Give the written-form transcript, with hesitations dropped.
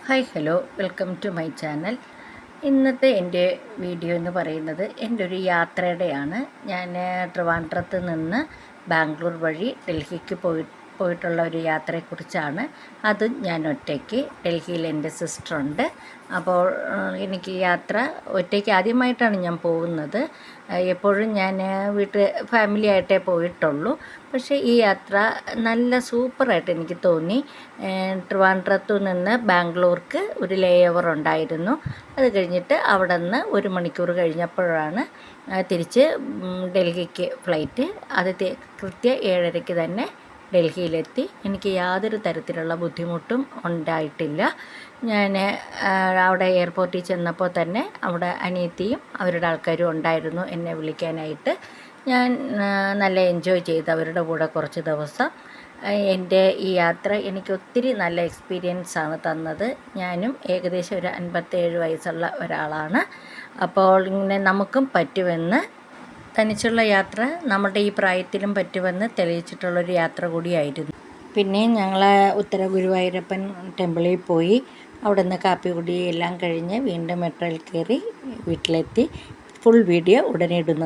Hi hello welcome to my channel. ഇന്നത്തെ എൻ്റെ video എന്ന് പറയുന്നത് എൻ്റെ ഒരു യാത്രയുടെയാണ്. ഞാൻ ട്രിവാൻഡ്രത്ത് നിന്ന് ബാംഗ്ലൂർ വഴി ഡൽഹിക്ക് പോയിട്ടുള്ള ഒരു യാത്രയെക്കുറിച്ചാണ്. അതും ഞാൻ ഒറ്റയ്ക്ക്. ഡൽഹിയിൽ എൻ്റെ സിസ്റ്ററുണ്ട്. അപ്പോൾ എനിക്ക് യാത്ര ഒറ്റയ്ക്ക് ആദ്യമായിട്ടാണ് ഞാൻ പോകുന്നത്. എപ്പോഴും ഞാൻ ഫാമിലി ആയിട്ടേ പോയിട്ടുള്ളൂ. പക്ഷേ ഈ യാത്ര നല്ല സൂപ്പറായിട്ട് എനിക്ക് തോന്നി. ട്രിവാൻഡ്രത്തു നിന്ന് ബാംഗ്ലൂർക്ക് ഒരു ലേ ഓവർ ഉണ്ടായിരുന്നു. അത് കഴിഞ്ഞിട്ട് അവിടെ നിന്ന് 1 മണിക്കൂർ കഴിഞ്ഞപ്പോഴാണ് തിരിച്ച് ഡൽഹിക്ക് ഫ്ലൈറ്റ്. അത് കൃത്യം 7:30 തന്നെ ഡൽഹിയിലെത്തി. എനിക്ക് യാതൊരു തരത്തിലുള്ള ബുദ്ധിമുട്ടും ഉണ്ടായിട്ടില്ല. ഞാൻ അവിടെ എയർപോർട്ടിൽ ചെന്നപ്പോൾ തന്നെ അവിടെ അനിയത്തിയും അവരുടെ ആൾക്കാരും ഉണ്ടായിരുന്നു എന്നെ വിളിക്കാനായിട്ട്. ഞാൻ നല്ല എൻജോയ് ചെയ്തു അവരുടെ കൂടെ കുറച്ച് ദിവസം. എൻ്റെ ഈ യാത്ര എനിക്ക് ഒത്തിരി നല്ല എക്സ്പീരിയൻസാണ് തന്നത്. ഞാനും ഏകദേശം ഒരു 57 വയസ്സുള്ള ഒരാളാണ്. അപ്പോൾ ഇങ്ങനെ നമുക്കും പറ്റുമെന്ന്, തനിച്ചുള്ള യാത്ര നമ്മുടെ ഈ പ്രായത്തിലും പറ്റുമെന്ന് തെളിയിച്ചിട്ടുള്ളൊരു യാത്ര കൂടിയായിരുന്നു. പിന്നെ ഞങ്ങൾ ഉത്തര ഗുരുവായൂരപ്പൻ ടെമ്പിളിൽ പോയി. അവിടെ നിന്ന് കാപ്പി കുടി എല്ലാം കഴിഞ്ഞ് വീണ്ടും മെട്രോയിൽ കയറി വീട്ടിലെത്തി. ഫുൾ വീഡിയോ ഉടനെ ഇടുന്നത്.